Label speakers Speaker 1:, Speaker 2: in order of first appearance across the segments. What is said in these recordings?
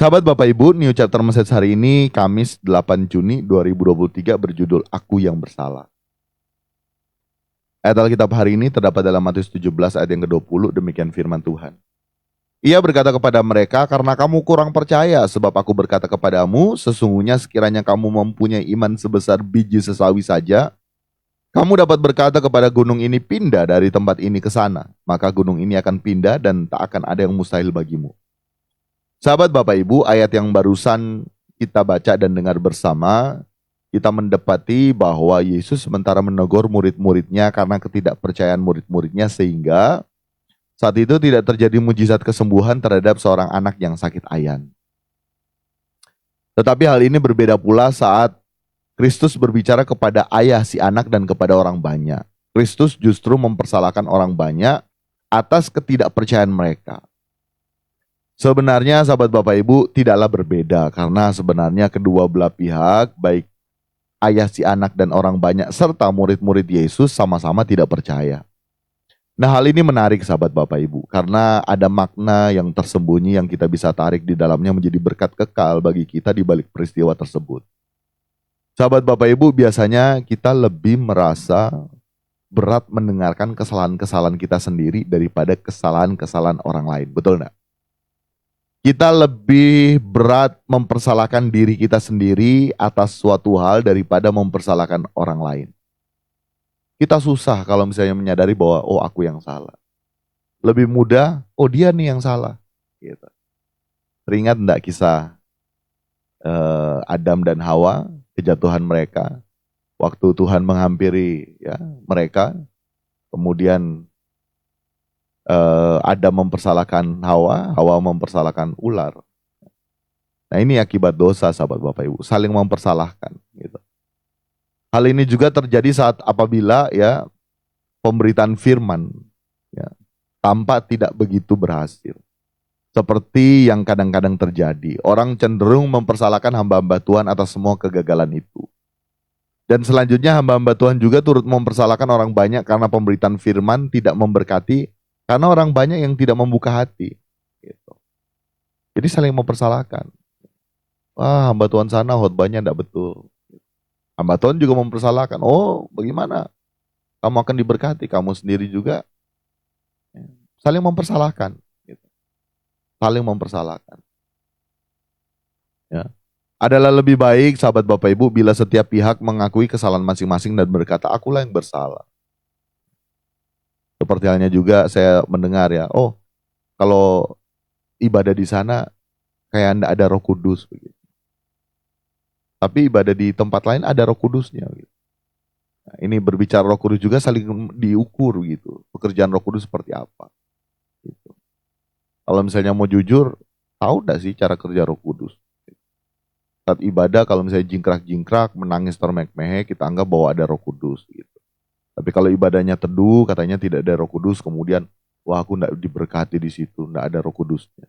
Speaker 1: Sahabat Bapak Ibu, New Chapter Message hari ini Kamis 8 Juni 2023 berjudul Aku Yang Bersalah. Ayat Alkitab hari ini terdapat dalam Matius 17 ayat yang ke-20, demikian firman Tuhan. Ia berkata kepada mereka, karena kamu kurang percaya, sebab aku berkata kepadamu, sesungguhnya sekiranya kamu mempunyai iman sebesar biji sesawi saja, kamu dapat berkata kepada gunung ini pindah dari tempat ini ke sana, maka gunung ini akan pindah dan tak akan ada yang mustahil bagimu. Sahabat Bapak Ibu, ayat yang barusan kita baca dan dengar bersama, kita mendapati bahwa Yesus sementara menegur murid-muridnya karena ketidakpercayaan murid-muridnya sehingga saat itu tidak terjadi mujizat kesembuhan terhadap seorang anak yang sakit ayan. Tetapi hal ini berbeda pula saat Kristus berbicara kepada ayah si anak dan kepada orang banyak. Kristus justru mempersalahkan orang banyak atas ketidakpercayaan mereka. Sebenarnya sahabat Bapak Ibu tidaklah berbeda karena sebenarnya kedua belah pihak baik ayah si anak dan orang banyak serta murid-murid Yesus sama-sama tidak percaya. Nah, hal ini menarik sahabat Bapak Ibu karena ada makna yang tersembunyi yang kita bisa tarik di dalamnya menjadi berkat kekal bagi kita di balik peristiwa tersebut. Sahabat Bapak Ibu, biasanya kita lebih merasa berat mendengarkan kesalahan-kesalahan kita sendiri daripada kesalahan-kesalahan orang lain. Betul enggak? Kita lebih berat mempersalahkan diri kita sendiri atas suatu hal daripada mempersalahkan orang lain. Kita susah kalau misalnya menyadari bahwa oh aku yang salah. Lebih mudah, oh dia nih yang salah. Gitu. Teringat enggak kisah Adam dan Hawa, kejatuhan mereka. Waktu Tuhan menghampiri ya, mereka, kemudian Adam mempersalahkan Hawa, Hawa mempersalahkan ular. Nah ini akibat dosa sahabat Bapak Ibu, saling mempersalahkan. Gitu. Hal ini juga terjadi saat apabila ya pemberitaan firman ya, tampak tidak begitu berhasil. Seperti yang kadang-kadang terjadi. Orang cenderung mempersalahkan hamba-hamba Tuhan atas semua kegagalan itu. Dan selanjutnya hamba-hamba Tuhan juga turut mempersalahkan orang banyak karena pemberitaan firman tidak memberkati. Karena orang banyak yang tidak membuka hati. Gitu. Jadi saling mempersalahkan. Wah hamba Tuhan sana khotbahnya tidak betul. Hamba Tuhan juga mempersalahkan, oh bagaimana kamu akan diberkati, kamu sendiri juga saling mempersalahkan. Gitu. Saling mempersalahkan. Ya. Adalah lebih baik sahabat Bapak Ibu bila setiap pihak mengakui kesalahan masing-masing dan berkata, akulah yang bersalah. Seperti halnya juga saya mendengar ya, oh kalau ibadah di sana kayak tidak ada Roh Kudus begitu. Tapi ibadah di tempat lain ada Roh Kudusnya. Gitu. Nah, ini berbicara Roh Kudus juga saling diukur gitu. Pekerjaan Roh Kudus seperti apa. Gitu. Kalau misalnya mau jujur, tahu enggak sih cara kerja Roh Kudus? Saat ibadah kalau misalnya jingkrak-jingkrak, menangis termeh-meh, kita anggap bahwa ada Roh Kudus. Gitu. Tapi kalau ibadahnya teduh, katanya tidak ada Roh Kudus, kemudian wah aku enggak diberkati di situ, enggak ada Roh Kudusnya.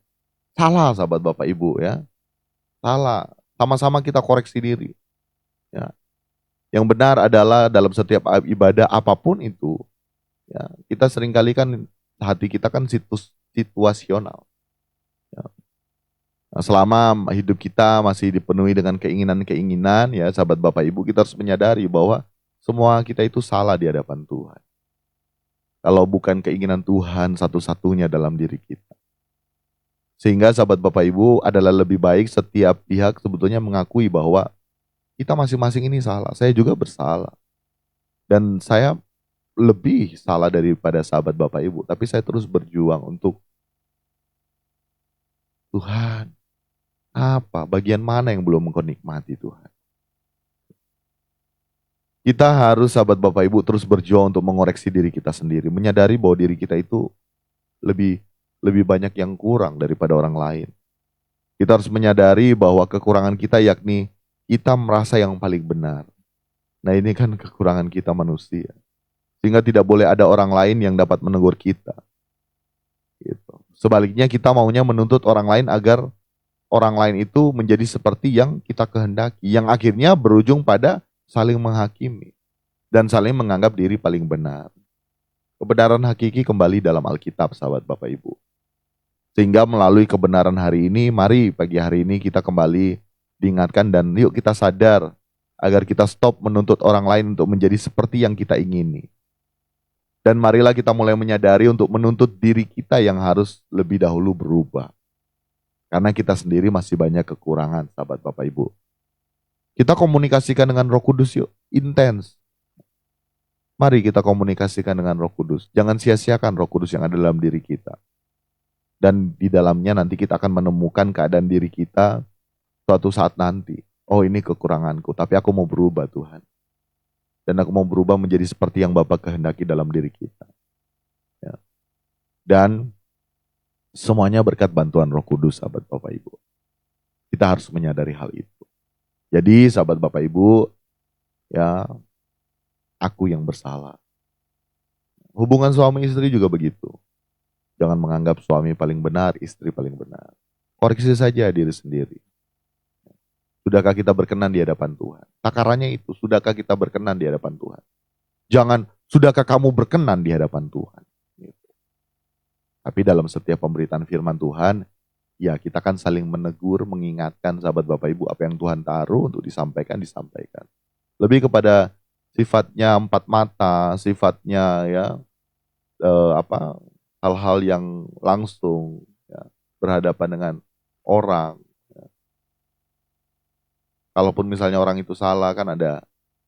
Speaker 1: Salah sahabat Bapak Ibu ya. Salah. Sama-sama kita koreksi diri. Ya. Yang benar adalah dalam setiap ibadah apapun itu, ya, kita seringkali kan hati kita kan situasional. Ya. Nah, selama hidup kita masih dipenuhi dengan keinginan-keinginan, ya sahabat Bapak Ibu, kita harus menyadari bahwa semua kita itu salah di hadapan Tuhan. Kalau bukan keinginan Tuhan satu-satunya dalam diri kita. Sehingga sahabat Bapak Ibu adalah lebih baik setiap pihak sebetulnya mengakui bahwa kita masing-masing ini salah. Saya juga bersalah. Dan saya lebih salah daripada sahabat Bapak Ibu. Tapi saya terus berjuang untuk Tuhan. Apa? Bagian mana yang belum engkau nikmati Tuhan? Kita harus sahabat Bapak Ibu terus berjuang untuk mengoreksi diri kita sendiri. Menyadari bahwa diri kita itu lebih banyak yang kurang daripada orang lain. Kita harus menyadari bahwa kekurangan kita yakni kita merasa yang paling benar. Nah ini kan kekurangan kita manusia. Sehingga tidak boleh ada orang lain yang dapat menegur kita. Gitu. Sebaliknya kita maunya menuntut orang lain agar orang lain itu menjadi seperti yang kita kehendaki. Yang akhirnya berujung pada saling menghakimi. Dan saling menganggap diri paling benar. Kebenaran hakiki kembali dalam Alkitab sahabat Bapak Ibu. Sehingga melalui kebenaran hari ini, mari pagi hari ini kita kembali diingatkan dan yuk kita sadar agar kita stop menuntut orang lain untuk menjadi seperti yang kita ingini. Dan marilah kita mulai menyadari untuk menuntut diri kita yang harus lebih dahulu berubah. Karena kita sendiri masih banyak kekurangan, sahabat Bapak Ibu. Kita komunikasikan dengan Roh Kudus yuk, intens. Mari kita komunikasikan dengan Roh Kudus. Jangan sia-siakan Roh Kudus yang ada dalam diri kita. Dan di dalamnya nanti kita akan menemukan keadaan diri kita suatu saat nanti. Oh, ini kekuranganku, tapi aku mau berubah Tuhan. Dan aku mau berubah menjadi seperti yang Bapa kehendaki dalam diri kita. Ya. Dan semuanya berkat bantuan Roh Kudus, sahabat Bapak Ibu. Kita harus menyadari hal itu. Jadi sahabat Bapak Ibu, ya, aku yang bersalah. Hubungan suami istri juga begitu. Jangan menganggap suami paling benar, istri paling benar. Koreksi saja diri sendiri. Sudahkah kita berkenan di hadapan Tuhan? Takarannya itu, sudahkah kita berkenan di hadapan Tuhan? Jangan, sudahkah kamu berkenan di hadapan Tuhan? Gitu. Tapi dalam setiap pemberitaan firman Tuhan, ya kita kan saling menegur, mengingatkan sahabat Bapak Ibu apa yang Tuhan taruh untuk disampaikan. Lebih kepada sifatnya empat mata, sifatnya ya hal-hal yang langsung ya, berhadapan dengan orang. Ya. Kalaupun misalnya orang itu salah, kan ada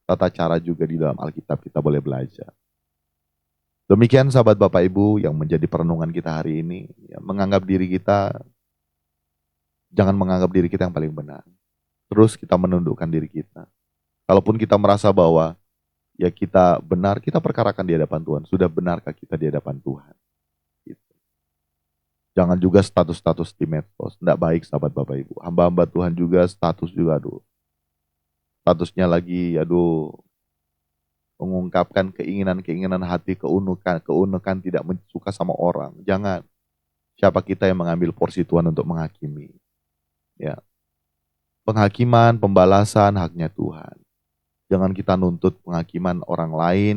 Speaker 1: tata cara juga di dalam Alkitab kita boleh belajar. Demikian sahabat Bapak Ibu yang menjadi perenungan kita hari ini. Ya, jangan menganggap diri kita yang paling benar. Terus kita menundukkan diri kita. Kalaupun kita merasa bahwa ya kita benar, kita perkarakan di hadapan Tuhan. Sudah benarkah kita di hadapan Tuhan? Jangan juga status-status di medsos. Tidak baik sahabat Bapak Ibu. Hamba-hamba Tuhan juga status juga statusnya lagi mengungkapkan keinginan hati, keunukan tidak suka sama orang. Jangan. Siapa kita yang mengambil porsi Tuhan untuk menghakimi? Ya. Penghakiman, pembalasan haknya Tuhan. Jangan kita nuntut penghakiman orang lain,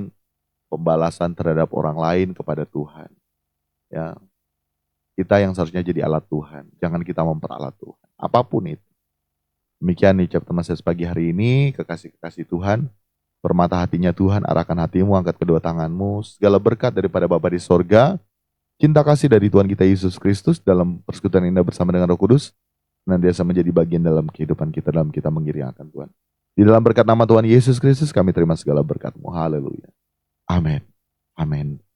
Speaker 1: pembalasan terhadap orang lain kepada Tuhan. Ya. Kita yang seharusnya jadi alat Tuhan. Jangan kita memperalat Tuhan. Apapun itu. Demikian nih ucap teman saya pagi hari ini. Kekasih-kekasih Tuhan. Permata hatinya Tuhan. Arahkan hatimu. Angkat kedua tanganmu. Segala berkat daripada Bapa di sorga. Cinta kasih dari Tuhan kita Yesus Kristus. Dalam persekutuan indah bersama dengan Roh Kudus. Nantiasa menjadi bagian dalam kehidupan kita. Dalam kita mengiringkan Tuhan. Di dalam berkat nama Tuhan Yesus Kristus. Kami terima segala berkat-Mu. Haleluya. Amin. Amin.